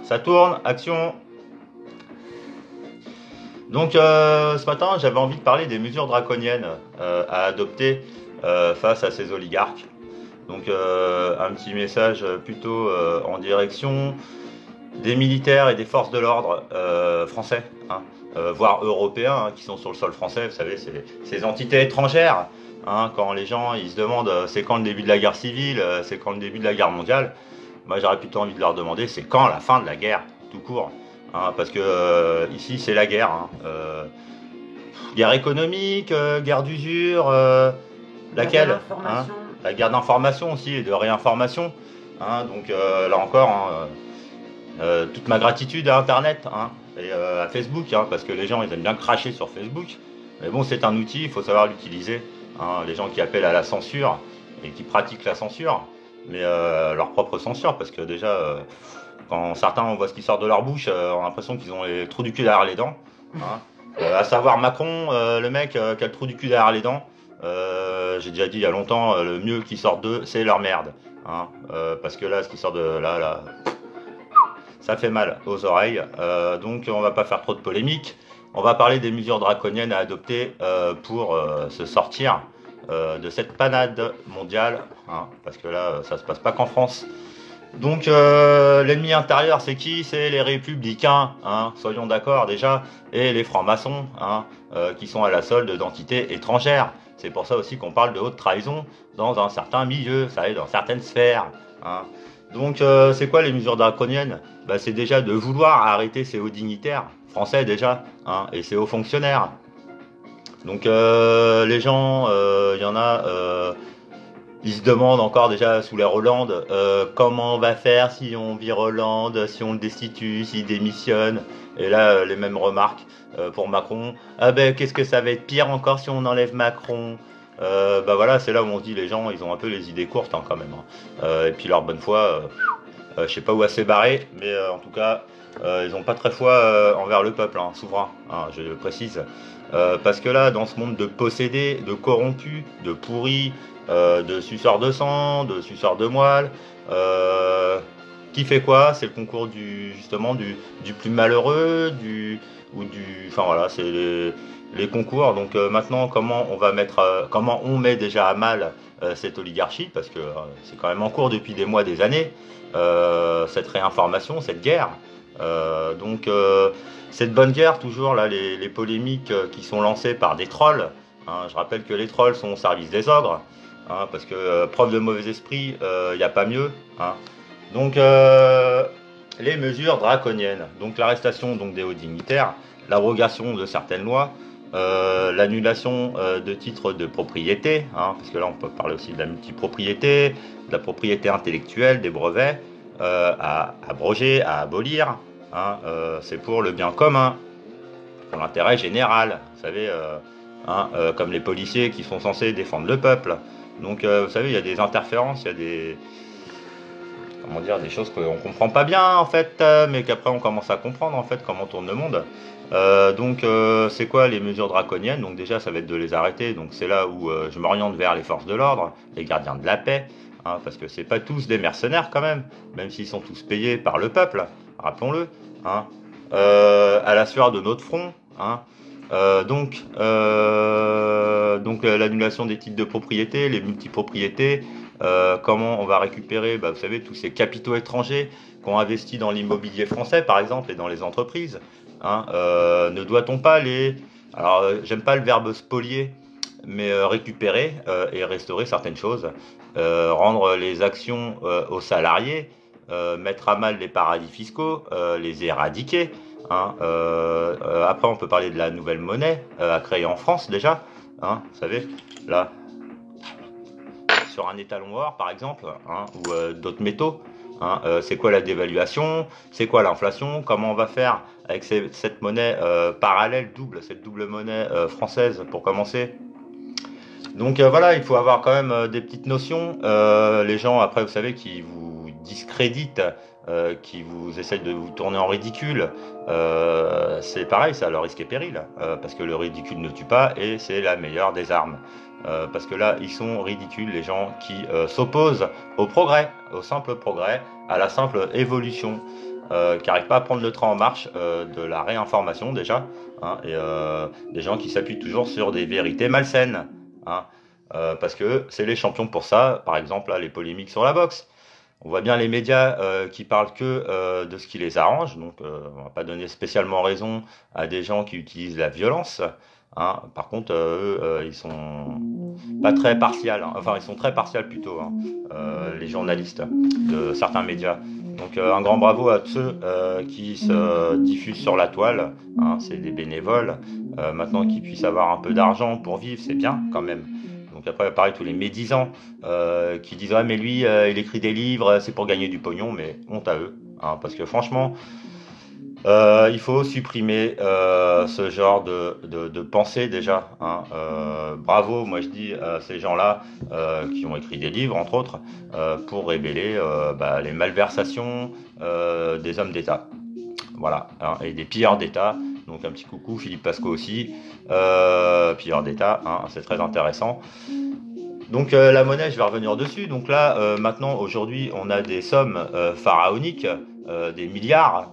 Ça tourne, action. Donc ce matin, j'avais envie de parler des mesures draconiennes à adopter face à ces oligarques. Donc un petit message plutôt en direction des militaires et des forces de l'ordre français, hein, voire européens, hein, qui sont sur le sol français. Vous savez, ces entités étrangères. Hein, quand les gens ils se demandent c'est quand le début de la guerre civile, c'est quand le début de la guerre mondiale, moi j'aurais plutôt envie de leur demander c'est quand la fin de la guerre, tout court. Hein, parce que ici c'est la guerre. Hein, guerre économique, guerre d'usure, laquelle hein, la guerre d'information aussi et de réinformation. Hein, donc là encore, hein, toute ma gratitude à Internet hein, et à Facebook, hein, parce que les gens ils aiment bien cracher sur Facebook. Mais bon, c'est un outil, il faut savoir l'utiliser. Hein, les gens qui appellent à la censure et qui pratiquent la censure, mais leur propre censure, parce que déjà, quand certains on voit ce qui sort de leur bouche, on a l'impression qu'ils ont les trous du cul derrière les dents. Hein. À savoir Macron, le mec qui a le trou du cul derrière les dents. J'ai déjà dit il y a longtemps, le mieux qui sort d'eux, c'est leur merde. Hein. Parce que là, ce qui sort de là, ça fait mal aux oreilles. Donc on va pas faire trop de polémiques. On va parler des mesures draconiennes à adopter pour se sortir de cette panade mondiale. Hein, parce que là, ça se passe pas qu'en France. Donc l'ennemi intérieur, c'est qui? C'est les républicains, hein, soyons d'accord déjà, et les francs-maçons, hein, qui sont à la solde d'entités étrangères. C'est pour ça aussi qu'on parle de haute trahison dans un certain milieu, vous savez, dans certaines sphères. Hein. Donc c'est quoi les mesures draconiennes? Bah, c'est déjà de vouloir arrêter ces hauts dignitaires, français déjà, hein, et ces hauts fonctionnaires. Donc les gens, il y en a... ils se demandent encore déjà sous l'ère Hollande comment on va faire si on vire Hollande, si on le destitue, s'il démissionne. Et là, les mêmes remarques pour Macron. Ah ben, qu'est-ce que ça va être pire encore si on enlève Macron? Bah voilà, c'est là où on se dit les gens, ils ont un peu les idées courtes hein, quand même. Hein. Et puis leur bonne foi, je sais pas où elle s'est barrée, mais en tout cas, ils n'ont pas très foi envers le peuple, hein, souverain, hein, je le précise. Parce que là, dans ce monde de possédés, de corrompus, de pourris, de suceurs de sang, de suceurs de moelle. Qui fait quoi? C'est le concours justement du plus malheureux, enfin voilà, c'est les concours. Donc maintenant, comment on met déjà à mal cette oligarchie, parce que c'est quand même en cours depuis des mois, des années, cette réinformation, cette guerre. Donc cette bonne guerre, toujours là, les polémiques qui sont lancées par des trolls. Hein, je rappelle que les trolls sont au service des ogres. Hein, parce que preuve de mauvais esprit, il n'y a pas mieux. Hein. Donc les mesures draconiennes, donc l'arrestation donc des hauts dignitaires, l'abrogation de certaines lois, l'annulation de titres de propriété, hein, parce que là on peut parler aussi de la multipropriété, de la propriété intellectuelle, des brevets, à abroger, à abolir. Hein, c'est pour le bien commun, pour l'intérêt général. Vous savez, hein, comme les policiers qui sont censés défendre le peuple. Donc, vous savez, il y a des interférences, il y a des... Comment dire, des choses qu'on comprend pas bien, en fait, mais qu'après on commence à comprendre, en fait, comment tourne le monde. Donc, c'est quoi les mesures draconiennes? Donc déjà, ça va être de les arrêter. Donc c'est là où je m'oriente vers les forces de l'ordre, les gardiens de la paix, hein, parce que c'est pas tous des mercenaires, quand même s'ils sont tous payés par le peuple, rappelons-le, hein, à la sueur de notre front, hein. Donc l'annulation des titres de propriété, les multipropriétés, comment on va récupérer, vous savez, tous ces capitaux étrangers qui ont investi dans l'immobilier français, par exemple, et dans les entreprises. Hein, ne doit-on pas alors j'aime pas le verbe spolier, mais récupérer et restaurer certaines choses, rendre les actions aux salariés, mettre à mal les paradis fiscaux, les éradiquer. Hein, après, on peut parler de la nouvelle monnaie à créer en France déjà. Hein, vous savez, là, sur un étalon or par exemple, hein, ou d'autres métaux. Hein, c'est quoi la dévaluation? C'est quoi l'inflation? Comment on va faire avec cette monnaie parallèle, cette double monnaie française pour commencer? Donc voilà, il faut avoir quand même des petites notions. Les gens, après, vous savez, qui vous discréditent, qui vous essayent de vous tourner en ridicule, c'est pareil, ça, le risque et péril, parce que le ridicule ne tue pas et c'est la meilleure des armes. Parce que là, ils sont ridicules, les gens qui s'opposent au progrès, au simple progrès, à la simple évolution. qui n'arrivent pas à prendre le train en marche de la réinformation déjà, hein, et des gens qui s'appuient toujours sur des vérités malsaines, hein, parce que c'est les champions pour ça. Par exemple, là, les polémiques sur la boxe. On voit bien les médias qui parlent que de ce qui les arrange, donc on va pas donner spécialement raison à des gens qui utilisent la violence, hein. Par contre, eux, ils sont pas très partials, hein. Enfin, ils sont très partials plutôt, hein, les journalistes de certains médias. Donc un grand bravo à ceux qui se diffusent sur la toile, hein, c'est des bénévoles. Maintenant qu'ils puissent avoir un peu d'argent pour vivre, c'est bien quand même. Donc après, pareil, tous les médisants qui disent « Ah, mais lui, il écrit des livres, c'est pour gagner du pognon », mais honte à eux, hein, parce que franchement, il faut supprimer ce genre de pensée déjà, hein. Bravo, moi je dis à ces gens-là qui ont écrit des livres, entre autres, pour révéler les malversations des hommes d'État. Voilà, hein, et des pilleurs d'État. Donc un petit coucou, Philippe Pasco aussi, pilleurs d'État, hein, c'est très intéressant. Donc la monnaie, je vais revenir dessus. Donc là, maintenant, aujourd'hui, on a des sommes pharaoniques, des milliards,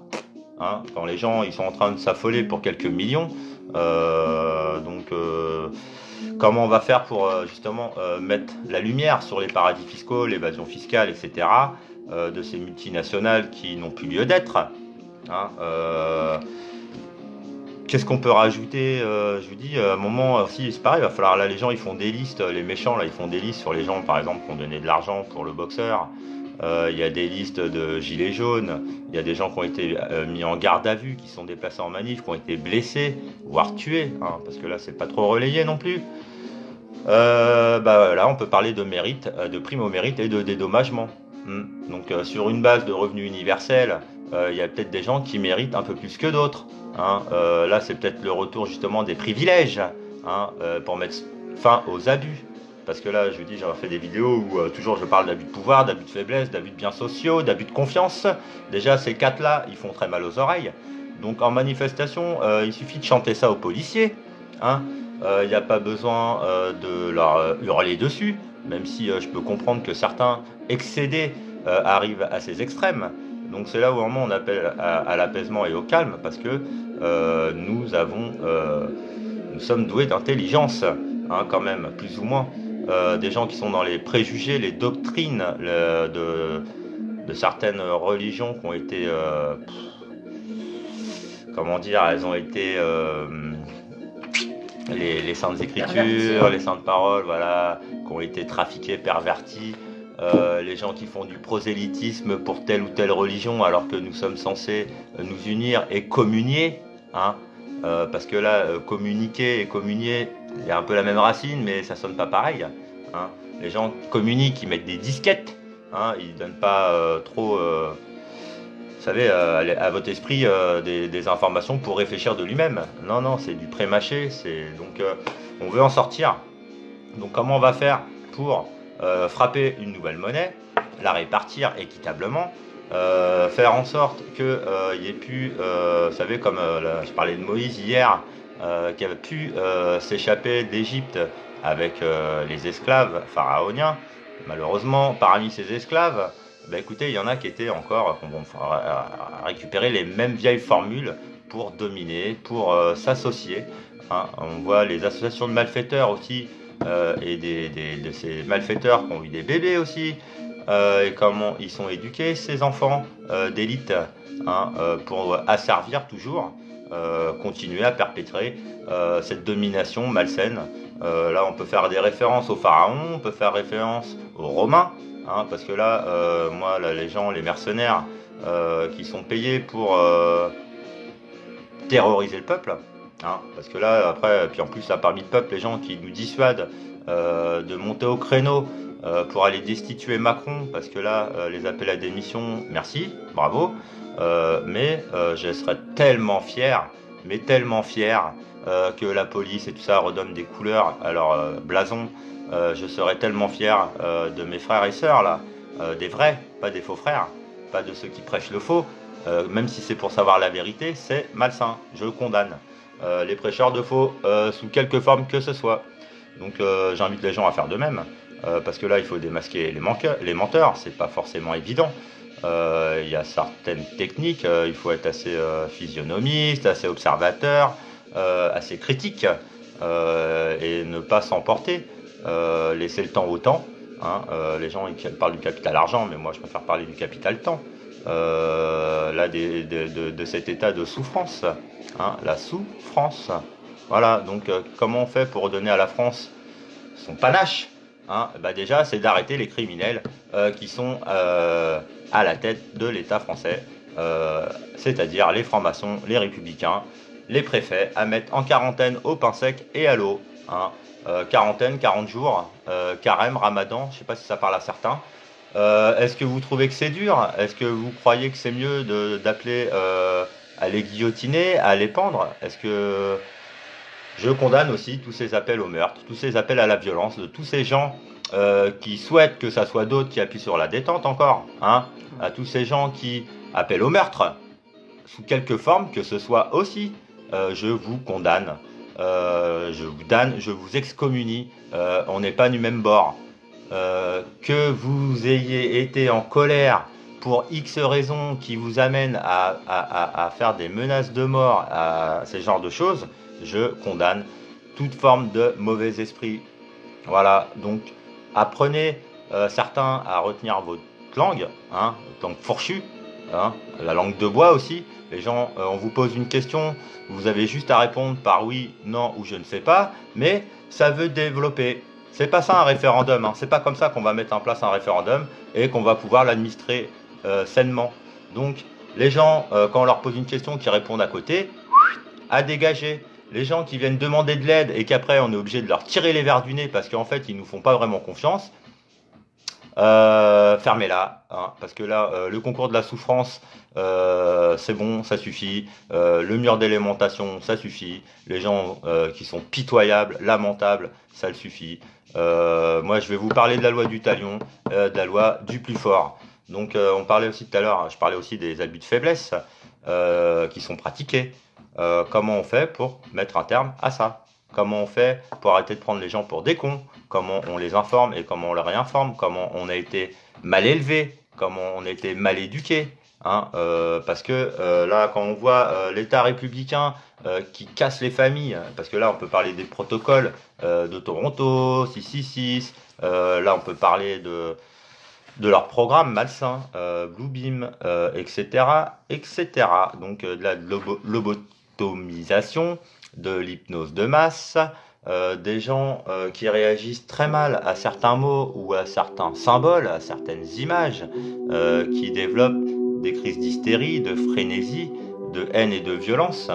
hein, quand les gens ils sont en train de s'affoler pour quelques millions. Comment on va faire pour justement mettre la lumière sur les paradis fiscaux, l'évasion fiscale, etc., de ces multinationales qui n'ont plus lieu d'être, hein. Qu'est-ce qu'on peut rajouter? Je vous dis, à un moment aussi, c'est pareil, il va falloir, là, les gens, ils font des listes, les méchants, là, ils font des listes sur les gens, par exemple, qui ont donné de l'argent pour le boxeur. Il y a des listes de gilets jaunes, il y a des gens qui ont été mis en garde à vue, qui sont déplacés en manif, qui ont été blessés, voire tués, hein, parce que là, c'est pas trop relayé non plus. Là, on peut parler de mérite, de prime au mérite et de dédommagement. Donc, sur une base de revenus universels, il y a peut-être des gens qui méritent un peu plus que d'autres, hein. Là, c'est peut-être le retour justement des privilèges, hein, pour mettre fin aux abus. Parce que là, je vous dis, j'aurais fait des vidéos où toujours je parle d'abus de pouvoir, d'abus de faiblesse, d'abus de biens sociaux, d'abus de confiance. Déjà, ces quatre-là, ils font très mal aux oreilles. Donc en manifestation, il suffit de chanter ça aux policiers, hein. Il n'y a pas besoin de leur hurler dessus, même si je peux comprendre que certains excédés arrivent à ces extrêmes. Donc c'est là où vraiment on appelle à l'apaisement et au calme, parce que nous sommes doués d'intelligence, hein, quand même, plus ou moins. Des gens qui sont dans les préjugés, les doctrines de certaines religions qui ont été, comment dire, elles ont été les saintes écritures, les saintes paroles, voilà, qui ont été trafiquées, perverties. Les gens qui font du prosélytisme pour telle ou telle religion, alors que nous sommes censés nous unir et communier, hein, parce que là, communiquer et communier, il y a un peu la même racine, mais ça sonne pas pareil, hein. Les gens qui communiquent, ils mettent des disquettes, hein, ils donnent pas trop, vous savez, à votre esprit des informations pour réfléchir de lui-même. Non, non, c'est du pré-mâché, donc on veut en sortir. Donc comment on va faire pour frapper une nouvelle monnaie, la répartir équitablement, faire en sorte qu'il y ait pu, vous savez, comme je parlais de Moïse hier, qui avait pu s'échapper d'Égypte avec les esclaves pharaoniens. Malheureusement, parmi ces esclaves, écoutez, il y en a qui étaient encore, qui vont récupérer les mêmes vieilles formules pour dominer, pour s'associer, hein. On voit les associations de malfaiteurs aussi, et de ces malfaiteurs qui ont eu des bébés aussi, et comment ils sont éduqués, ces enfants d'élite, hein, pour asservir toujours, continuer à perpétrer cette domination malsaine. Là, on peut faire des références aux pharaons, on peut faire référence aux Romains, hein, parce que là, moi, là, les mercenaires qui sont payés pour terroriser le peuple, hein, parce que là, après, puis en plus, là, parmi le peuple, les gens qui nous dissuadent de monter au créneau pour aller destituer Macron, parce que là, les appels à démission, merci, bravo, mais je serais tellement fier, que la police et tout ça redonne des couleurs à leur blason. Je serais tellement fier de mes frères et sœurs, là, des vrais, pas des faux frères, pas de ceux qui prêchent le faux, même si c'est pour savoir la vérité, c'est malsain, je condamne les prêcheurs de faux sous quelque forme que ce soit. Donc j'invite les gens à faire de même, parce que là il faut démasquer les menteurs, c'est pas forcément évident. Il y a certaines techniques, il faut être assez physionomiste, assez observateur, assez critique, et ne pas s'emporter, laisser le temps au temps. Hein. Les gens ils parlent du capital argent, mais moi je préfère parler du capital temps. Là, de cet état de souffrance, hein, la souffrance. Voilà, donc comment on fait pour redonner à la France son panache, hein? Bah déjà, c'est d'arrêter les criminels qui sont à la tête de l'État français, c'est-à-dire les francs-maçons, les républicains, les préfets, à mettre en quarantaine au pain sec et à l'eau. Hein. Quarantaine, 40 jours, carême, ramadan, je ne sais pas si ça parle à certains. Est-ce que vous trouvez que c'est dur? Est-ce que vous croyez que c'est mieux d'appeler à les guillotiner, à les pendre? Est-ce que je condamne aussi tous ces appels au meurtre, tous ces appels à la violence, de tous ces gens qui souhaitent que ça soit d'autres qui appuient sur la détente encore, hein, à tous ces gens qui appellent au meurtre, sous quelque forme que ce soit aussi, je vous condamne, je vous excommunie, on n'est pas du même bord. Que vous ayez été en colère pour X raisons qui vous amènent à faire des menaces de mort, à ces genres de choses, je condamne toute forme de mauvais esprit. Voilà, donc apprenez certains à retenir votre langue, hein, langue fourchue, hein, la langue de bois aussi. Les gens, on vous pose une question, vous avez juste à répondre par oui, non ou je ne sais pas, mais ça veut développer. C'est pas ça un référendum, hein. C'est pas comme ça qu'on va mettre en place un référendum et qu'on va pouvoir l'administrer sainement. Donc les gens, quand on leur pose une question, qui répondent à côté, à dégager. Les gens qui viennent demander de l'aide et qu'après on est obligé de leur tirer les verres du nez parce qu'en fait ils nous font pas vraiment confiance, fermez-la, hein, parce que là le concours de la souffrance, c'est bon, ça suffit. Le mur d'élémentation, ça suffit. Les gens qui sont pitoyables, lamentables, ça le suffit. Moi je vais vous parler de la loi du talion, de la loi du plus fort. Donc on parlait aussi tout à l'heure, je parlais aussi des abus de faiblesse qui sont pratiqués. Comment on fait pour mettre un terme à ça? Comment on fait pour arrêter de prendre les gens pour des cons? Comment on les informe et comment on les réinforme? Comment on a été mal élevé? Comment on a été mal éduqué? Hein, parce que là, quand on voit l'État républicain qui casse les familles, parce que là, on peut parler des protocoles de Toronto, 666, là, on peut parler de leur programme malsain, Bluebeam, etc., etc. Donc de la lobotomisation, de l'hypnose de masse, des gens qui réagissent très mal à certains mots ou à certains symboles, à certaines images, qui développent des crises d'hystérie, de frénésie, de haine et de violence.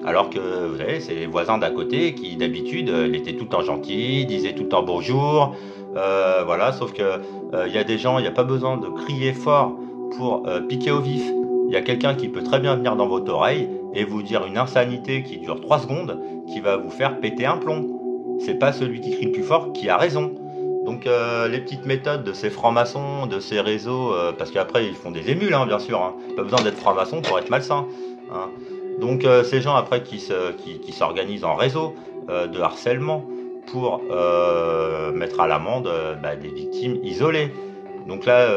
Alors que, vous savez, c'est les voisins d'à côté qui, d'habitude, étaient tout le temps gentils, disaient tout le temps bonjour. Voilà, sauf que il y a des gens, il n'y a pas besoin de crier fort pour piquer au vif. Il y a quelqu'un qui peut très bien venir dans votre oreille et vous dire une insanité qui dure 3 secondes, qui va vous faire péter un plomb. C'est pas celui qui crie le plus fort qui a raison. Donc les petites méthodes de ces francs-maçons, de ces réseaux, parce qu'après ils font des émules, hein, bien sûr. Hein. Pas besoin d'être franc-maçon pour être malsain. Hein. Donc ces gens après qui s'organisent en réseau de harcèlement pour mettre à l'amende des victimes isolées. Donc là,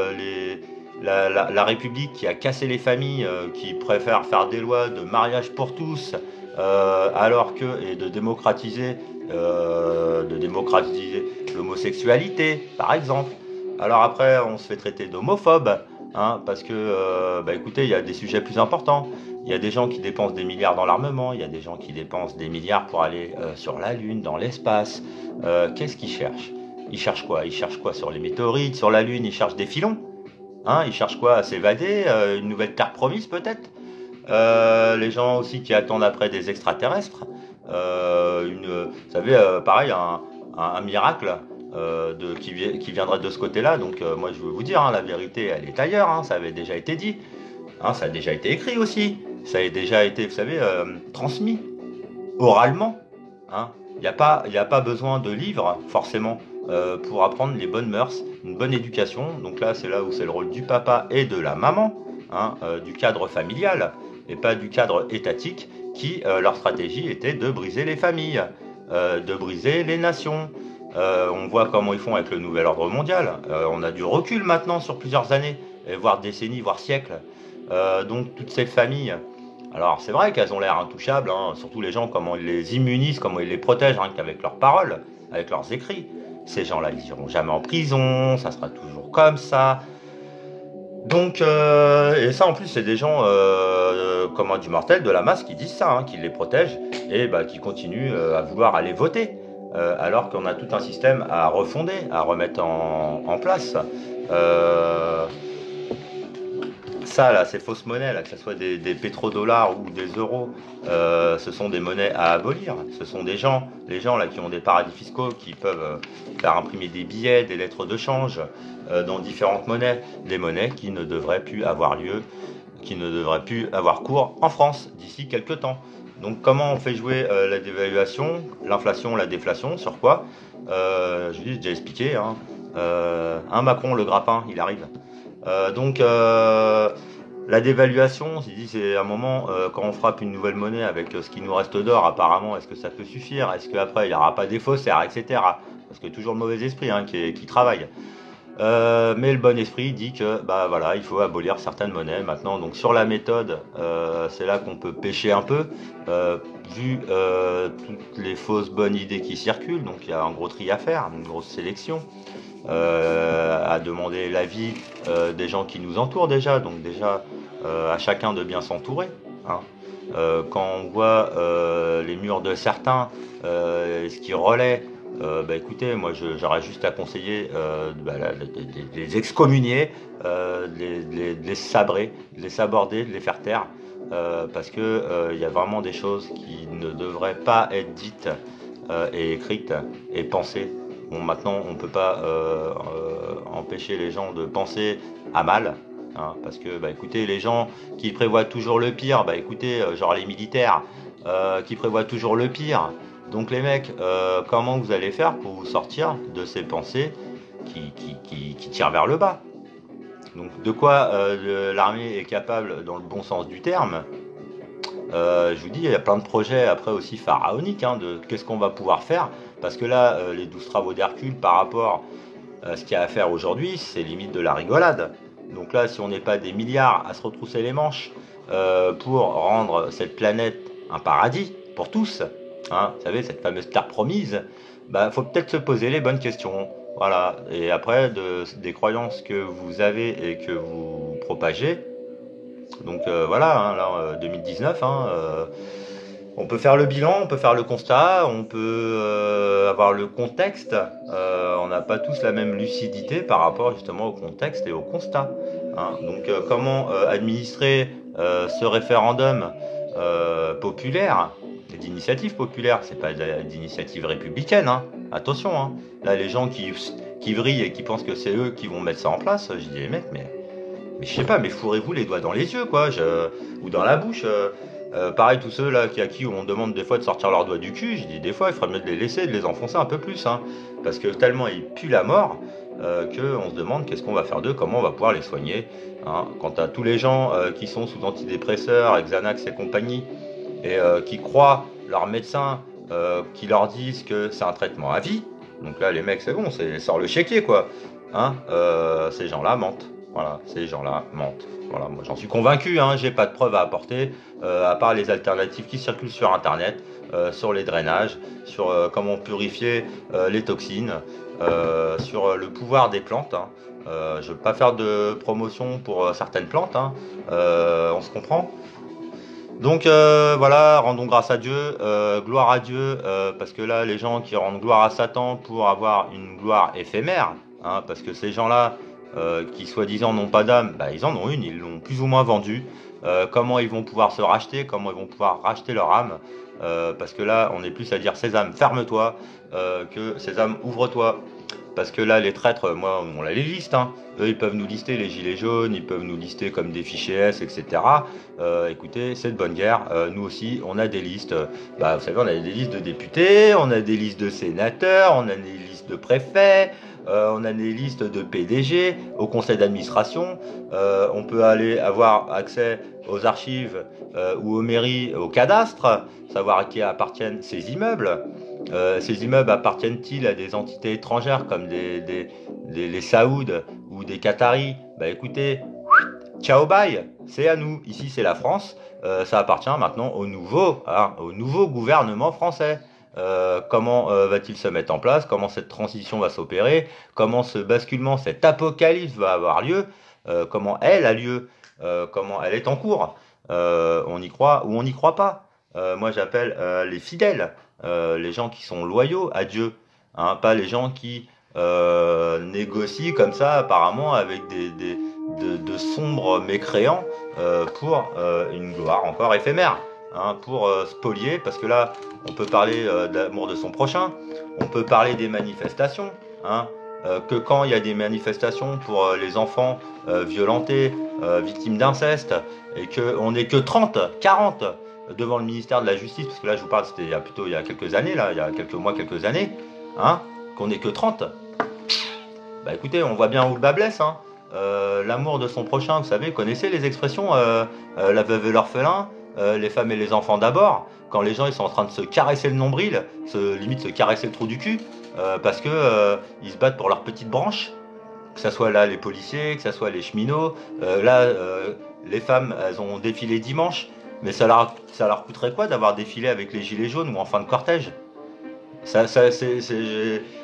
la République qui a cassé les familles, qui préfère faire des lois de mariage pour tous, alors que, et de démocratiser l'homosexualité, par exemple. Alors après, on se fait traiter d'homophobe, hein, parce que, écoutez, il y a des sujets plus importants. Il y a des gens qui dépensent des milliards dans l'armement, il y a des gens qui dépensent des milliards pour aller sur la Lune, dans l'espace. Qu'est-ce qu'ils cherchent? Ils cherchent quoi? Ils cherchent quoi sur les météorites, sur la Lune? Ils cherchent des filons. Hein, ils cherchent quoi? À s'évader? Une nouvelle terre promise peut-être? Les gens aussi qui attendent après des extraterrestres. Vous savez, pareil, un miracle qui viendrait de ce côté-là. Donc moi je veux vous dire, hein, la vérité elle est ailleurs, hein, ça avait déjà été dit. Hein, ça a déjà été écrit aussi. Ça a déjà été, vous savez, transmis oralement. Hein. Il n'y a pas besoin de livres, forcément, pour apprendre les bonnes mœurs, une bonne éducation. Donc là, c'est là où c'est le rôle du papa et de la maman, hein, du cadre familial, et pas du cadre étatique, qui, leur stratégie était de briser les familles, de briser les nations. On voit comment ils font avec le nouvel ordre mondial. On a du recul maintenant sur plusieurs années, et voire décennies, voire siècles. Donc toutes ces familles, alors c'est vrai qu'elles ont l'air intouchables, hein, surtout les gens, comment ils les immunisent, comment ils les protègent, hein, qu'avec leurs paroles, avec leurs écrits. Ces gens-là, ils iront jamais en prison, ça sera toujours comme ça. Donc, et ça en plus, c'est des gens comme du mortel de la masse qui disent ça, hein, qui les protègent et bah, qui continuent à vouloir aller voter, alors qu'on a tout un système à refonder, à remettre en place. Euh, Ça, là, ces fausses monnaies, là, que ce soit des pétrodollars ou des euros, ce sont des monnaies à abolir. Ce sont des gens, les gens là, qui ont des paradis fiscaux, qui peuvent faire imprimer des billets, des lettres de change dans différentes monnaies, des monnaies qui ne devraient plus avoir lieu, qui ne devraient plus avoir cours en France d'ici quelques temps. Donc comment on fait jouer la dévaluation, l'inflation, la déflation, sur quoi Je vous ai déjà expliqué, hein. Un Macron, le grappin, il arrive. La dévaluation, c'est un moment, quand on frappe une nouvelle monnaie avec ce qui nous reste d'or, apparemment, est-ce que ça peut suffire? Est-ce qu'après, il n'y aura pas des faussaires, etc. Parce que toujours le mauvais esprit, hein, qui travaille. Mais le bon esprit dit que bah voilà, il faut abolir certaines monnaies maintenant. Donc sur la méthode, c'est là qu'on peut pêcher un peu, vu toutes les fausses bonnes idées qui circulent. Donc il y a un gros tri à faire, une grosse sélection. À demander l'avis des gens qui nous entourent déjà, donc déjà à chacun de bien s'entourer, hein. Quand on voit les murs de certains, ce qui relaie, bah écoutez, moi j'aurais juste à conseiller de les excommunier, de les sabrer, de les saborder, de les faire taire, parce que il y a vraiment des choses qui ne devraient pas être dites et écrites et pensées. Bon, maintenant, on ne peut pas empêcher les gens de penser à mal, hein, parce que, bah, écoutez, les gens qui prévoient toujours le pire, bah, écoutez, genre les militaires, qui prévoient toujours le pire. Donc, les mecs, comment vous allez faire pour vous sortir de ces pensées qui tirent vers le bas? Donc, de quoi l'armée est capable dans le bon sens du terme? Je vous dis, il y a plein de projets après aussi pharaoniques, hein, de qu'est-ce qu'on va pouvoir faire. Parce que là, les 12 travaux d'Hercule par rapport à ce qu'il y a à faire aujourd'hui, c'est limite de la rigolade. Donc là, si on n'est pas des milliards à se retrousser les manches pour rendre cette planète un paradis pour tous, hein, vous savez, cette fameuse terre promise, bah, faut peut-être se poser les bonnes questions. Voilà. Et après, des croyances que vous avez et que vous propagez. Donc voilà, hein, là, 2019, hein, on peut faire le bilan, on peut faire le constat, on peut avoir le contexte. On n'a pas tous la même lucidité par rapport justement au contexte et au constat, hein. Donc comment administrer ce référendum populaire, d'initiative populaire, c'est pas d'initiative républicaine, hein. Attention, hein. Là les gens qui vrillent et qui pensent que c'est eux qui vont mettre ça en place, je dis les mecs, mais je sais pas, mais fourrez-vous les doigts dans les yeux, quoi, ou dans la bouche. Pareil, tous ceux là à qui on demande des fois de sortir leurs doigts du cul, je dis des fois il ferait mieux de les laisser, de les enfoncer un peu plus, hein, parce que tellement ils puent la mort qu'on se demande qu'est-ce qu'on va faire d'eux, comment on va pouvoir les soigner, hein. Quant à tous les gens qui sont sous antidépresseurs, Xanax et compagnie, et qui croient leurs médecins qui leur disent que c'est un traitement à vie, donc là les mecs c'est bon, sort le chéquier quoi, hein, ces gens-là mentent. Voilà, ces gens-là mentent. Voilà, moi j'en suis convaincu, hein, j'ai pas de preuves à apporter, à part les alternatives qui circulent sur internet, sur les drainages, sur comment purifier les toxines, sur le pouvoir des plantes, hein. Je veux pas faire de promotion pour certaines plantes, hein, on se comprend. Donc voilà, rendons grâce à Dieu, gloire à Dieu, parce que là les gens qui rendent gloire à Satan pour avoir une gloire éphémère, hein, parce que ces gens-là qui soi-disant n'ont pas d'âme, bah, ils en ont une, ils l'ont plus ou moins vendue. Comment ils vont pouvoir se racheter, comment ils vont pouvoir racheter leur âme, parce que là on est plus à dire Sésame ferme-toi que Sésame ouvre-toi. Parce que là les traîtres, moi on a les listes, hein. Eux ils peuvent nous lister les gilets jaunes, ils peuvent nous lister comme des fichiers S, etc. Écoutez, c'est de bonne guerre, nous aussi on a des listes, bah, vous savez on a des listes de députés, on a des listes de sénateurs, on a des listes de préfets, on a des listes de PDG, au conseil d'administration, on peut aller avoir accès aux archives ou aux mairies, au cadastre, savoir à qui appartiennent ces immeubles. Ces immeubles appartiennent-ils à des entités étrangères comme les Saouds ou des Qataris? Bah écoutez, ciao bye, c'est à nous. Ici c'est la France. Ça appartient maintenant au nouveau gouvernement français. Comment va-t-il se mettre en place? Comment cette transition va s'opérer? Comment ce basculement, cet apocalypse va avoir lieu? Comment elle a lieu? Comment elle est en cours? On y croit ou on n'y croit pas? Moi j'appelle les fidèles, les gens qui sont loyaux à Dieu, hein, pas les gens qui négocient comme ça apparemment avec de sombres mécréants pour une gloire encore éphémère, hein, pour spolier, parce que là on peut parler d'amour de son prochain, on peut parler des manifestations, hein, que quand il y a des manifestations pour les enfants violentés, victimes d'inceste, et qu'on n'est que 30, 40 devant le ministère de la Justice, parce que là je vous parle, c'était plutôt il y a quelques années, là, il y a quelques mois, quelques années, hein, qu'on n'est que 30, bah écoutez, on voit bien où le bas blesse, hein. L'amour de son prochain, vous savez, connaissez les expressions, la veuve et l'orphelin, les femmes et les enfants d'abord, quand les gens ils sont en train de se caresser le nombril, limite se caresser le trou du cul, parce que ils se battent pour leur petite branche, que ça soit là les policiers, que ça soit les cheminots, les femmes elles ont défilé dimanche, mais ça leur coûterait quoi d'avoir défilé avec les gilets jaunes ou en fin de cortège?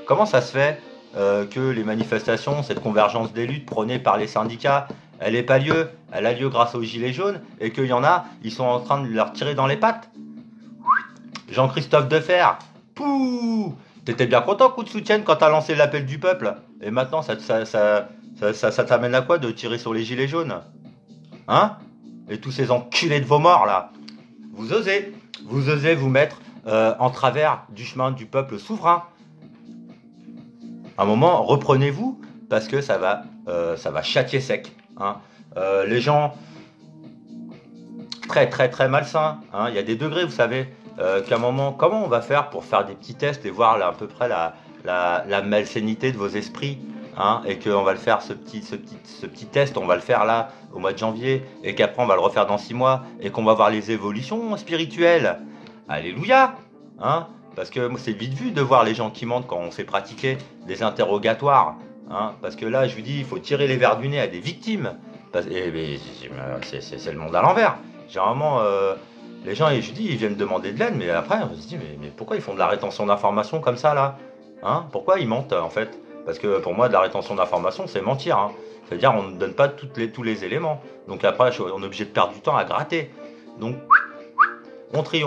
Comment ça se fait que les manifestations, cette convergence des luttes prônée par les syndicats, elle n'a pas lieu, elle a lieu grâce aux gilets jaunes, et qu'il y en a, ils sont en train de leur tirer dans les pattes? Jean-Christophe Defer, pouh, t'étais bien content coup de soutien quand t'as lancé l'appel du peuple, et maintenant ça t'amène à quoi de tirer sur les gilets jaunes? Hein? Et tous ces enculés de vos morts là, vous osez vous mettre en travers du chemin du peuple souverain. À un moment, reprenez-vous, parce que ça va châtier sec, hein. Les gens, très très très malsains, hein. Il y a des degrés, vous savez, qu'à un moment, comment on va faire pour faire des petits tests et voir là, à peu près la malsainité de vos esprits, hein, et qu'on va le faire, ce petit test, on va le faire là, au mois de janvier, et qu'après on va le refaire dans 6 mois, et qu'on va voir les évolutions spirituelles. Alléluia, hein. Parce que c'est vite vu de voir les gens qui mentent quand on fait pratiquer des interrogatoires, hein, parce que là, je vous dis, il faut tirer les verres du nez à des victimes. C'est le monde à l'envers. Généralement, les gens, je dis, ils viennent demander de l'aide, mais après, on se dit, mais pourquoi ils font de la rétention d'informations comme ça, là, hein? Pourquoi ils mentent, en fait? Parce que pour moi, de la rétention d'informations, c'est mentir, hein. C'est-à-dire, on ne donne pas tous les éléments. Donc après, on est obligé de perdre du temps à gratter. Donc, on trie,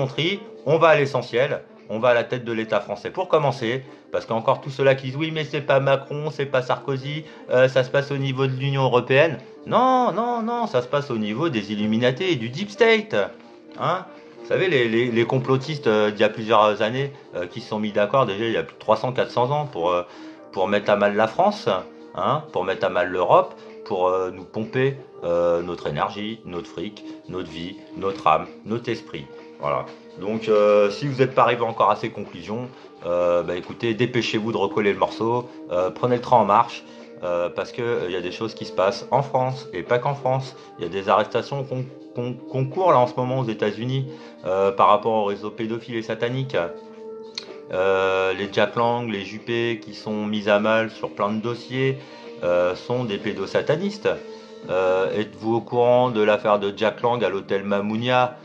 on va à l'essentiel. On va à la tête de l'État français pour commencer, parce qu'encore tous ceux-là qui disent oui mais c'est pas Macron, c'est pas Sarkozy, ça se passe au niveau de l'Union Européenne. Non, non, non, ça se passe au niveau des Illuminati et du Deep State, hein. Vous savez, les complotistes d'il y a plusieurs années qui se sont mis d'accord déjà il y a plus de 300-400 ans pour mettre à mal la France, hein, pour mettre à mal l'Europe, pour nous pomper notre énergie, notre fric, notre vie, notre âme, notre esprit. Voilà. Donc si vous n'êtes pas arrivé encore à ces conclusions, bah écoutez, dépêchez-vous de recoller le morceau, prenez le train en marche, parce qu'il y a des choses qui se passent en France, et pas qu'en France. Il y a des arrestations qu'on court là en ce moment aux États-Unis par rapport au réseau pédophile et satanique. Les Jack Lang, les Juppé qui sont mis à mal sur plein de dossiers sont des pédosatanistes. Êtes-vous au courant de l'affaire de Jack Lang à l'hôtel Mamounia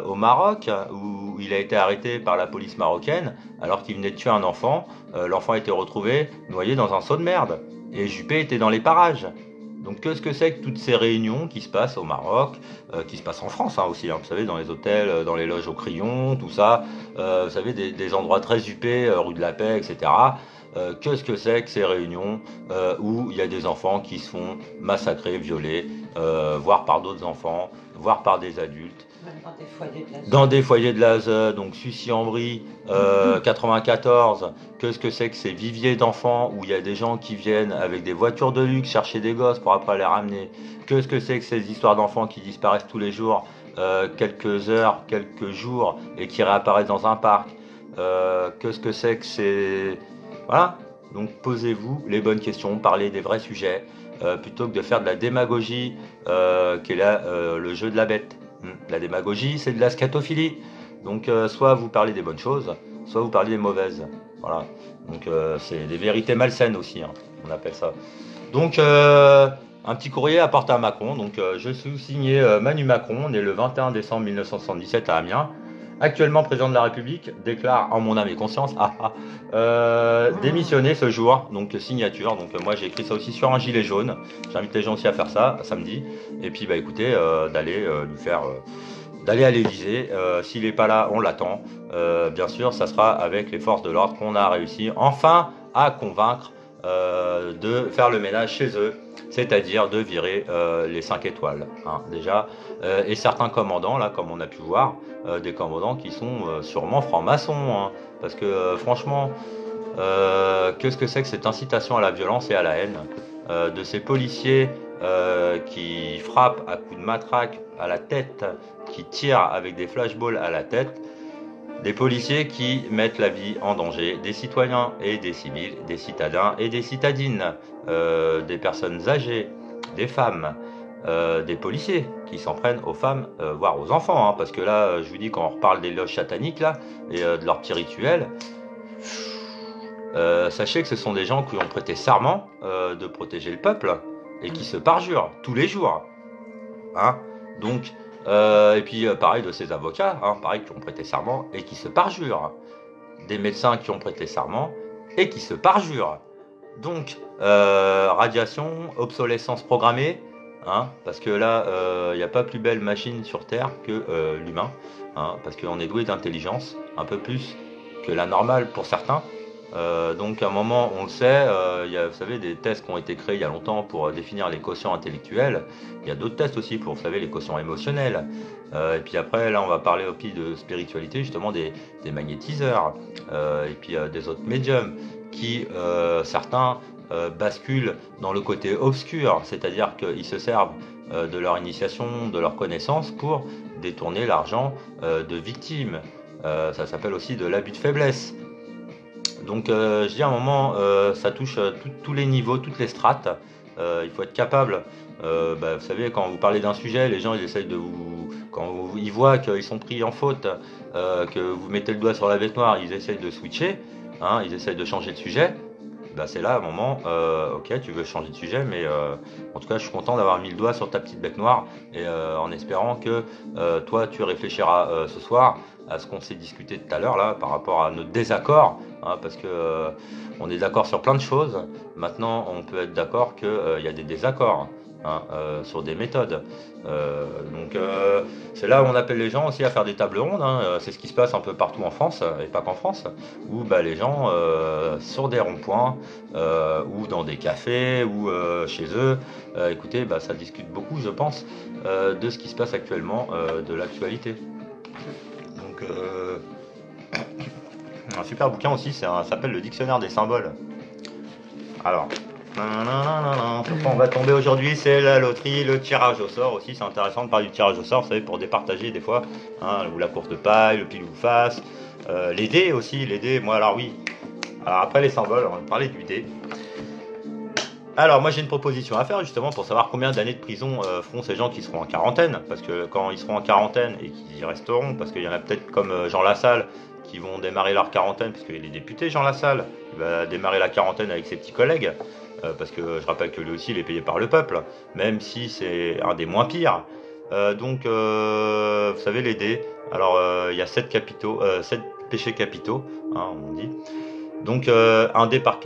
au Maroc, où il a été arrêté par la police marocaine alors qu'il venait de tuer un enfant? L'enfant a été retrouvé noyé dans un seau de merde, et Juppé était dans les parages. Donc qu'est-ce que c'est que toutes ces réunions qui se passent au Maroc, qui se passent en France, hein, aussi, hein, vous savez, dans les hôtels, dans les loges au crayon, tout ça, vous savez, des endroits très huppés, rue de la Paix, etc. Qu'est-ce que c'est que ces réunions où il y a des enfants qui se font massacrer, violer, voire par d'autres enfants, voire par des adultes, dans des foyers de l'ASE, donc Sucy-en-Brie, 94. Qu'est-ce que c'est que ces viviers d'enfants où il y a des gens qui viennent avec des voitures de luxe chercher des gosses pour après les ramener? Qu'est-ce que c'est que ces histoires d'enfants qui disparaissent tous les jours, quelques heures, quelques jours, et qui réapparaissent dans un parc? Qu'est-ce que c'est que ces... Voilà, donc posez-vous les bonnes questions, parlez des vrais sujets, plutôt que de faire de la démagogie, qui est là le jeu de la bête. La démagogie, c'est de la scatophilie. Donc soit vous parlez des bonnes choses, soit vous parlez des mauvaises. Voilà. Donc c'est des vérités malsaines aussi, hein, on appelle ça. Donc un petit courrier apporté à Macron. Donc je suis signé Manu Macron, né le 21 décembre 1977 à Amiens. Actuellement président de la République, déclare en mon âme et conscience, démissionner ce jour, donc signature. Donc moi j'ai écrit ça aussi sur un gilet jaune. J'invite les gens aussi à faire ça samedi. Et puis bah écoutez, d'aller lui faire, d'aller à l'Élysée. S'il n'est pas là, on l'attend. Bien sûr, ça sera avec les forces de l'ordre qu'on a réussi enfin à convaincre de faire le ménage chez eux, c'est-à-dire de virer les 5 étoiles, hein, déjà, et certains commandants, là, comme on a pu voir, des commandants qui sont sûrement francs-maçons, hein, parce que franchement, qu'est-ce que c'est que cette incitation à la violence et à la haine de ces policiers qui frappent à coups de matraque à la tête, qui tirent avec des flashballs à la tête, des policiers qui mettent la vie en danger des citoyens et des civils, des citadins et des citadines, des personnes âgées, des femmes, des policiers qui s'en prennent aux femmes, voire aux enfants, hein, parce que là, je vous dis, quand on reparle des loges sataniques là, et de leurs petits rituels, sachez que ce sont des gens qui ont prêté serment de protéger le peuple et qui se parjurent tous les jours. Hein. Donc, et puis pareil de ces avocats, hein, pareil, qui ont prêté serment et qui se parjurent. Des médecins qui ont prêté serment et qui se parjurent. Donc, radiation, obsolescence programmée, hein, parce que là, il n'y a pas plus belle machine sur Terre que l'humain, hein, parce qu'on est doué d'intelligence, un peu plus que la normale pour certains. Donc à un moment, on le sait, il y a, vous savez, des tests qui ont été créés il y a longtemps pour définir les quotients intellectuels. Il y a d'autres tests aussi pour, vous savez, les quotients émotionnels. Et puis après, là, on va parler aussi de spiritualité, justement des magnétiseurs, et puis des autres médiums qui, certains, basculent dans le côté obscur, c'est-à-dire qu'ils se servent de leur initiation, de leur connaissance pour détourner l'argent de victimes. Ça s'appelle aussi de l'abus de faiblesse. Donc je dis à un moment, ça touche tous les niveaux, toutes les strates. Il faut être capable, vous savez, quand vous parlez d'un sujet, les gens ils essayent de vous, ils voient qu'ils sont pris en faute, que vous mettez le doigt sur la bête noire, ils essayent de switcher, hein, ils essayent de changer de sujet. C'est là un moment, ok, tu veux changer de sujet, mais en tout cas je suis content d'avoir mis le doigt sur ta petite bête noire, et en espérant que toi tu réfléchiras ce soir à ce qu'on s'est discuté tout à l'heure là par rapport à notre désaccord, hein, parce que on est d'accord sur plein de choses. Maintenant on peut être d'accord qu'il y a des désaccords, hein, sur des méthodes. Donc c'est là où on appelle les gens aussi à faire des tables rondes, hein. C'est ce qui se passe un peu partout en France, et pas qu'en France, où les gens sur des ronds-points, ou dans des cafés, ou chez eux, écoutez, ça discute beaucoup, je pense, de ce qui se passe actuellement, de l'actualité. Donc un super bouquin aussi, ça s'appelle le Dictionnaire des symboles. Alors, sur quoi on va tomber aujourd'hui, c'est la loterie, le tirage au sort aussi. C'est intéressant de parler du tirage au sort, vous savez, pour départager des fois, hein, ou la course de paille, le pile ou face, les dés aussi, les dés. Moi, alors oui. Alors après les symboles, on va parler du dé. Alors moi j'ai une proposition à faire justement pour savoir combien d'années de prison feront ces gens qui seront en quarantaine, parce que quand ils seront en quarantaine et qu'ils y resteront, parce qu'il y en a peut-être comme Jean Lassalle qui vont démarrer leur quarantaine, parce qu'il est député Jean Lassalle, il va démarrer la quarantaine avec ses petits collègues, parce que je rappelle que lui aussi il est payé par le peuple, même si c'est un des moins pires. Donc vous savez les dés, alors il y a 7 péchés capitaux, hein, on dit. Donc un dé par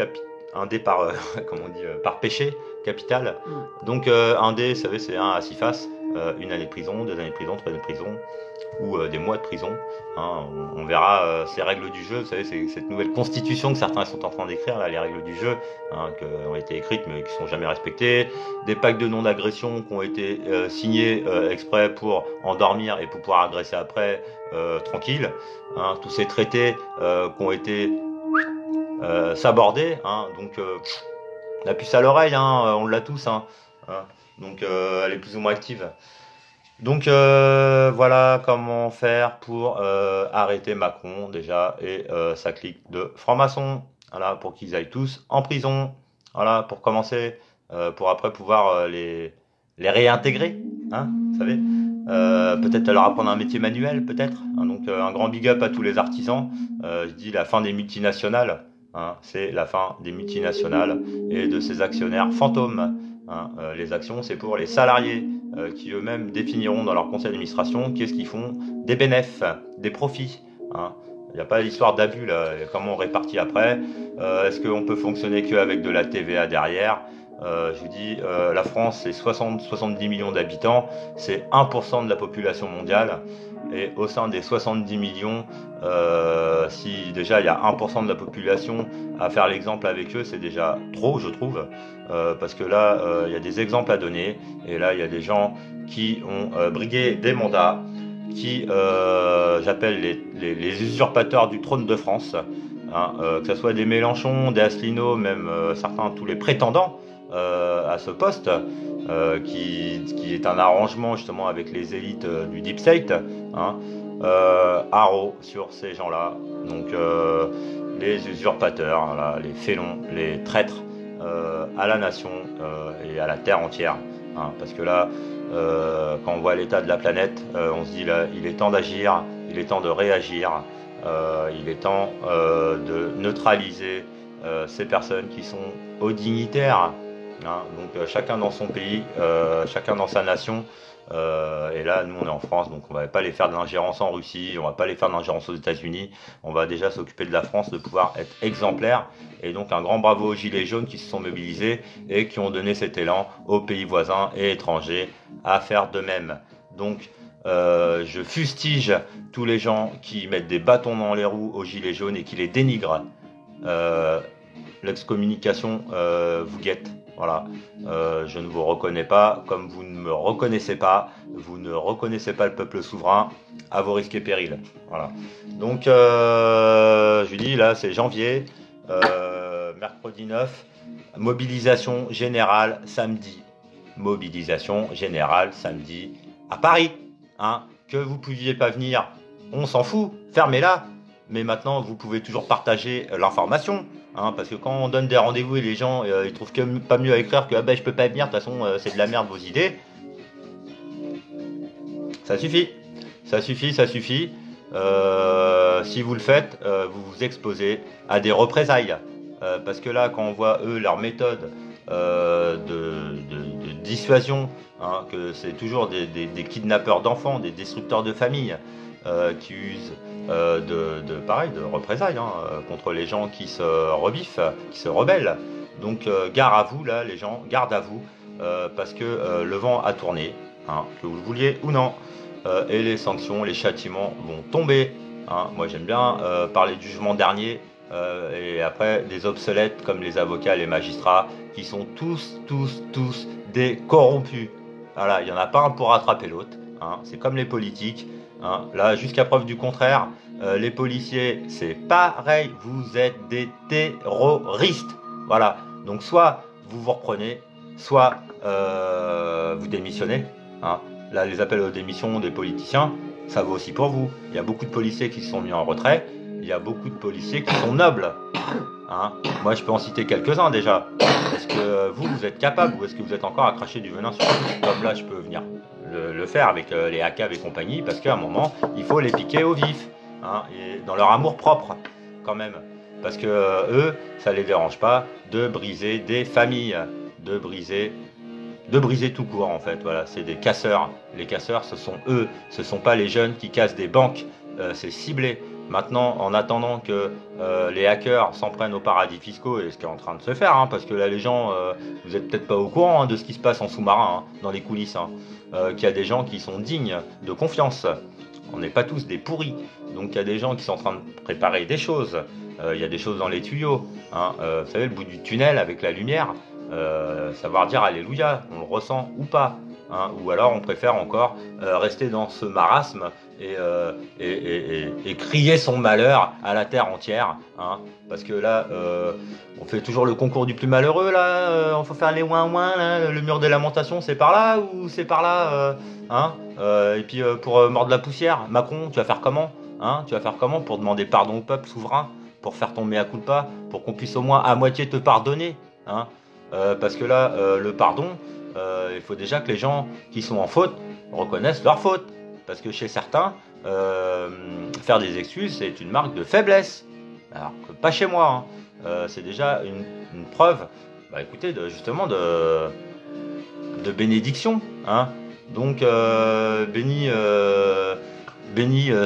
comment on dit, par péché capital. Donc un dé, vous savez, c'est 1 à 6 faces, 1 année de prison, 2 années de prison, 3 années de prison, ou des mois de prison. Hein, on verra ces règles du jeu, vous savez, c'est cette nouvelle constitution que certains sont en train d'écrire, là, les règles du jeu, hein, qui ont été écrites mais qui sont jamais respectées, des pactes de non-agression qui ont été signés exprès pour endormir et pour pouvoir agresser après tranquille, hein, tous ces traités qui ont été s'aborder, hein, donc la puce à l'oreille, hein, on l'a tous, hein, hein, donc elle est plus ou moins active. Donc voilà comment faire pour arrêter Macron déjà et sa clique de francs-maçons, voilà, pour qu'ils aillent tous en prison, voilà, pour commencer, pour après pouvoir les réintégrer, hein, vous savez, peut-être leur apprendre un métier manuel, peut-être. Hein, donc un grand big up à tous les artisans. Je dis la fin des multinationales. Hein, c'est la fin des multinationales et de ces actionnaires fantômes. Hein, les actions, c'est pour les salariés qui eux-mêmes définiront dans leur conseil d'administration qu'est-ce qu'ils font, des bénéfices, des profits. Hein. Il n'y a pas d'histoire d'abus là, comment on répartit après. Est-ce qu'on peut fonctionner qu'avec de la TVA derrière? Je vous dis, la France, c'est 60-70 millions d'habitants, c'est 1% de la population mondiale. Et au sein des 70 millions, si déjà il y a 1% de la population, à faire l'exemple avec eux, c'est déjà trop, je trouve. Parce que là, il y a des exemples à donner. Et là, il y a des gens qui ont brigué des mandats, qui j'appelle les usurpateurs du trône de France. Hein, que ce soit des Mélenchon, des Asselineau, même certains, tous les prétendants à ce poste, qui est un arrangement justement avec les élites du Deep State, hein, haro sur ces gens-là. Donc les usurpateurs, là, les félons, les traîtres à la nation et à la terre entière. Hein, parce que là, quand on voit l'état de la planète, on se dit là, il est temps d'agir, il est temps de réagir, il est temps de neutraliser ces personnes qui sont aux dignitaires. Hein, donc chacun dans son pays, chacun dans sa nation. Et là, nous, on est en France, donc on va pas aller faire de l'ingérence en Russie, on va pas aller faire de l'ingérence aux États-Unis. On va déjà s'occuper de la France, de pouvoir être exemplaire. Et donc un grand bravo aux Gilets jaunes qui se sont mobilisés et qui ont donné cet élan aux pays voisins et étrangers à faire de même. Donc je fustige tous les gens qui mettent des bâtons dans les roues aux Gilets jaunes et qui les dénigrent. L'excommunication vous guette. Voilà, je ne vous reconnais pas comme vous ne me reconnaissez pas. Vous ne reconnaissez pas le peuple souverain à vos risques et périls. Voilà. Donc, je lui dis là, c'est janvier, mercredi 9, mobilisation générale samedi. Mobilisation générale samedi à Paris. Hein. Que vous pouviez pas venir, on s'en fout. Fermez-la. Mais maintenant, vous pouvez toujours partager l'information. Hein, parce que quand on donne des rendez-vous et les gens ils trouvent pas mieux à écrire que ah ben je peux pas venir, de toute façon c'est de la merde vos idées. Ça suffit. Ça suffit, ça suffit. Si vous le faites, vous vous exposez à des représailles. Parce que là, quand on voit eux leur méthode de dissuasion, hein, que c'est toujours des kidnappeurs d'enfants, des destructeurs de familles qui usent pareil, de représailles hein, contre les gens qui se rebiffent, qui se rebellent. Donc gare à vous là les gens, garde à vous, parce que le vent a tourné, hein, que vous le vouliez ou non, et les sanctions, les châtiments vont tomber. Hein. Moi j'aime bien parler du jugement dernier, et après des obsolètes comme les avocats, les magistrats, qui sont tous des corrompus. Voilà, il n'y en a pas un pour rattraper l'autre. Hein. C'est comme les politiques. Hein, là, jusqu'à preuve du contraire, les policiers, c'est pareil, vous êtes des terroristes. Voilà, donc soit vous vous reprenez, soit vous démissionnez. Hein. Là, les appels aux démissions des politiciens, ça vaut aussi pour vous. Il y a beaucoup de policiers qui se sont mis en retrait, il y a beaucoup de policiers qui sont nobles. Hein. Moi, je peux en citer quelques-uns déjà. Est-ce que vous êtes capable ou est-ce que vous êtes encore à cracher du venin sur tout? Comme là, je peux venir le faire avec les ACAV et compagnie, parce qu'à un moment, il faut les piquer au vif, hein, et dans leur amour propre, quand même. Parce que eux, ça les dérange pas de briser des familles, de briser tout court, en fait. Voilà, c'est des casseurs. Les casseurs, ce sont eux, ce sont pas les jeunes qui cassent des banques, c'est ciblé. Maintenant, en attendant que les hackers s'en prennent aux paradis fiscaux, et ce qui est en train de se faire, hein, parce que là, les gens, vous êtes peut-être pas au courant hein, de ce qui se passe en sous-marin, hein, dans les coulisses, hein, qu'il y a des gens qui sont dignes de confiance. On n'est pas tous des pourris. Donc, il y a des gens qui sont en train de préparer des choses. Il y a des choses dans les tuyaux. Hein, vous savez, le bout du tunnel avec la lumière, savoir dire Alléluia, on le ressent ou pas. Hein, ou alors on préfère encore rester dans ce marasme et crier son malheur à la terre entière, hein, parce que là on fait toujours le concours du plus malheureux là, on faut faire les ouin-ouin là, le mur des lamentations c'est par là ou c'est par là, hein, et puis pour mordre la poussière, Macron tu vas faire comment, hein, tu vas faire comment pour demander pardon au peuple souverain, pour faire ton mea culpa, pour qu'on puisse au moins à moitié te pardonner, hein, parce que là le pardon, il faut déjà que les gens qui sont en faute reconnaissent leur faute. Parce que chez certains, faire des excuses, c'est une marque de faiblesse. Alors que pas chez moi. C'est déjà une preuve, écoutez, justement de bénédiction. Donc, béni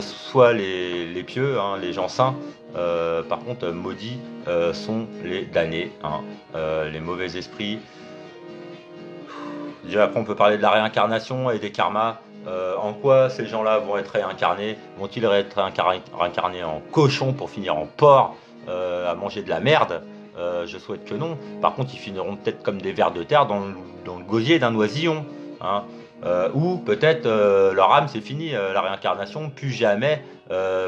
soient les pieux, les gens saints. Par contre, maudits sont les damnés, les mauvais esprits. Déjà, après, on peut parler de la réincarnation et des karmas. En quoi ces gens-là vont être réincarnés? Vont-ils être réincarnés en cochon pour finir en porc, à manger de la merde? Je souhaite que non. Par contre, ils finiront peut-être comme des vers de terre dans le gosier d'un oisillon. Ou peut-être leur âme, c'est fini, la réincarnation, plus jamais,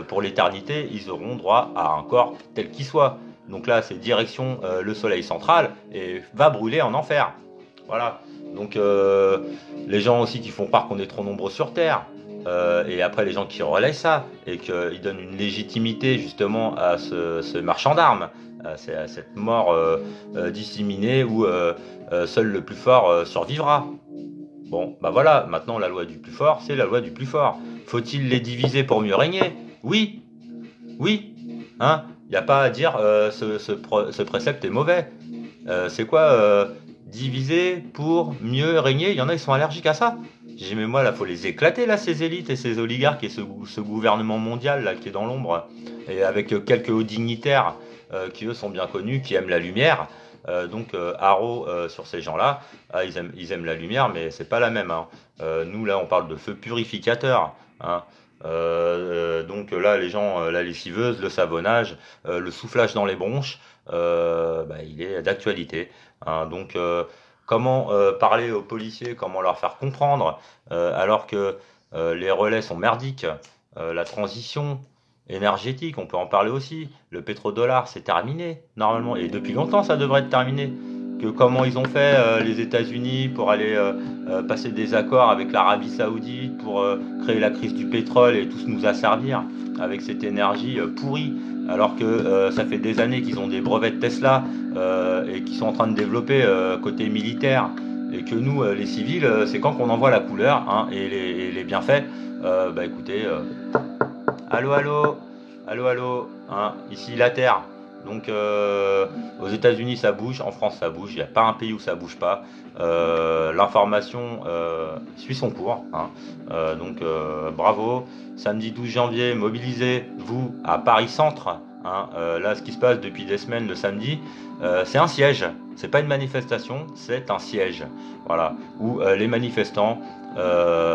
pour l'éternité, ils auront droit à un corps tel qu'il soit. Donc là, c'est direction le soleil central et va brûler en enfer. Voilà. Donc les gens aussi qui font croire qu'on est trop nombreux sur Terre, et après les gens qui relaient ça, et qu'ils donnent une légitimité justement à ce marchand d'armes, à cette mort disséminée où seul le plus fort survivra. Bon, voilà, maintenant la loi du plus fort, c'est la loi du plus fort. Faut-il les diviser pour mieux régner? Oui, oui, il n'y a pas à dire ce précepte est mauvais. C'est quoi diviser pour mieux régner? Il y en a, ils sont allergiques à ça. J'ai dit, mais moi, là, faut les éclater, là, ces élites et ces oligarques et ce gouvernement mondial, là, qui est dans l'ombre, et avec quelques hauts dignitaires qui, eux, sont bien connus, qui aiment la lumière. Donc, haro sur ces gens-là, ils aiment la lumière, mais c'est pas la même. Nous, là, on parle de feu purificateur. Donc là, les gens, la lessiveuse, le savonnage, le soufflage dans les bronches, il est d'actualité. Donc, comment parler aux policiers, comment leur faire comprendre, alors que les relais sont merdiques, la transition énergétique, on peut en parler aussi. Le pétrodollar, c'est terminé, normalement, et depuis longtemps, ça devrait être terminé. Que comment ils ont fait les États-Unis pour aller passer des accords avec l'Arabie Saoudite pour créer la crise du pétrole et tous nous asservir avec cette énergie pourrie, alors que ça fait des années qu'ils ont des brevets de Tesla et qu'ils sont en train de développer côté militaire, et que nous, les civils, c'est quand qu'on envoie la couleur et les bienfaits. Écoutez, allô, ici la Terre. Donc aux États-Unis ça bouge, en France ça bouge, il n'y a pas un pays où ça bouge pas. L'information suit son cours. Donc bravo. Samedi 12 janvier, mobilisez-vous à Paris Centre. Là, ce qui se passe depuis des semaines le samedi, c'est un siège. C'est pas une manifestation, c'est un siège. Voilà, où les manifestants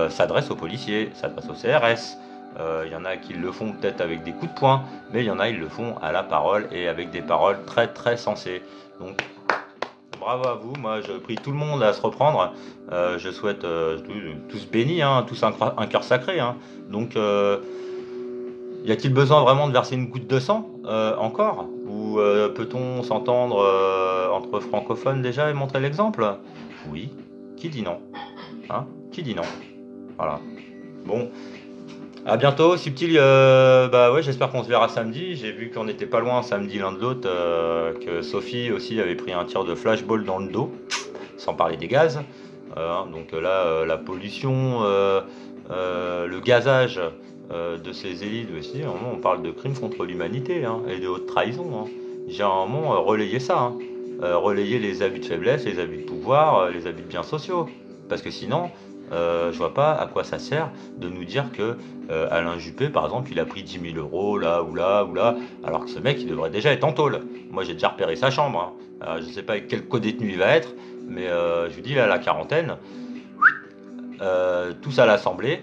s'adressent aux policiers, s'adressent au CRS. Il y en a qui le font peut-être avec des coups de poing, mais il y en a qui le font à la parole et avec des paroles très très sensées. Donc bravo à vous, moi je prie tout le monde à se reprendre. Je souhaite tous bénis, tous un cœur sacré. Donc y a-t-il besoin vraiment de verser une goutte de sang encore? Ou peut-on s'entendre entre francophones déjà et montrer l'exemple? Oui, qui dit non? Qui dit non? Voilà. Bon. À bientôt, Subtil. J'espère qu'on se verra samedi. J'ai vu qu'on n'était pas loin samedi l'un de l'autre, que Sophie aussi avait pris un tir de flashball dans le dos, sans parler des gaz. Donc là, la pollution, le gazage de ces élites aussi. On parle de crimes contre l'humanité et de haute trahison. J'ai un moment relayé ça, relayer les abus de faiblesse, les abus de pouvoir, les abus de biens sociaux. Parce que sinon, je vois pas à quoi ça sert de nous dire que Alain Juppé, par exemple, il a pris 10 000 euros là ou là, alors que ce mec, il devrait déjà être en tôle. Moi, j'ai déjà repéré sa chambre. Je sais pas avec quel codétenu il va être, mais je vous dis, là, la quarantaine, tous à l'Assemblée,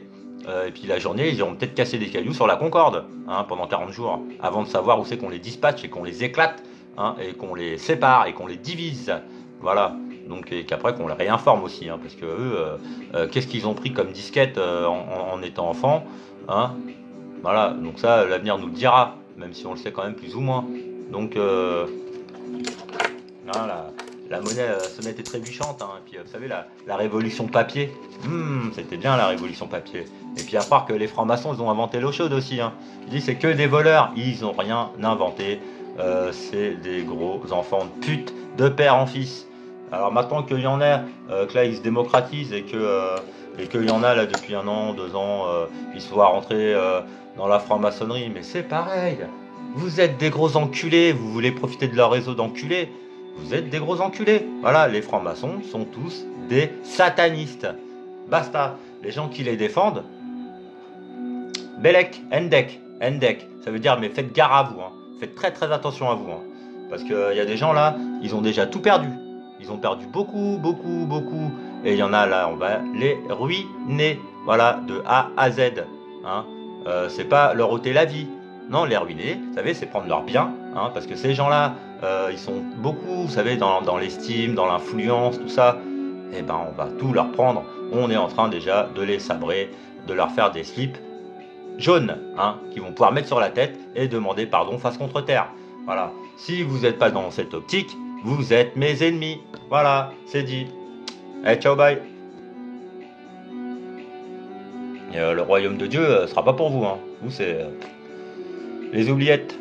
et puis la journée, ils iront peut-être casser des cailloux sur la Concorde pendant 40 jours, avant de savoir où c'est qu'on les dispatche et qu'on les éclate, et qu'on les sépare et qu'on les divise. Voilà. Donc, et qu'après qu'on les réinforme aussi, parce que eux, qu'est-ce qu'ils ont pris comme disquette en étant enfants, voilà, donc ça, l'avenir nous le dira, même si on le sait quand même plus ou moins. Donc, la monnaie sonnette est trébuchante, et puis vous savez, la révolution papier, c'était bien la révolution papier. Et puis à part que les francs-maçons, ils ont inventé l'eau chaude aussi. Je dis, c'est que des voleurs, ils ont rien inventé, c'est des gros enfants de pute, de père en fils. Alors maintenant qu'il y en a, que là ils se démocratisent et que et qu'il y en a là depuis 1 an, 2 ans, qui se voient rentrer dans la franc-maçonnerie, mais c'est pareil. Vous êtes des gros enculés, vous voulez profiter de leur réseau d'enculés, vous êtes des gros enculés. Voilà, les francs-maçons sont tous des satanistes. Basta. Les gens qui les défendent, Belek, Endek, ça veut dire mais faites gare à vous, hein. Faites très très attention à vous, hein. Parce qu'il y a des gens là, ils ont déjà tout perdu. Ils ont perdu beaucoup, beaucoup, beaucoup. Et il y en a là, on va les ruiner. Voilà, de A à Z. Hein. C'est pas leur ôter la vie. Non, les ruiner, vous savez, c'est prendre leurs biens. Hein, parce que ces gens-là, ils sont beaucoup, vous savez, dans l'estime, dans l'influence, tout ça. Eh ben, on va tout leur prendre. On est en train déjà de les sabrer, de leur faire des slips jaunes, hein, qui vont pouvoir mettre sur la tête et demander pardon face contre terre. Voilà. Si vous n'êtes pas dans cette optique, vous êtes mes ennemis. Voilà, c'est dit. Allez, ciao, bye. Et, le royaume de Dieu sera pas pour vous, hein. Vous, c'est les oubliettes.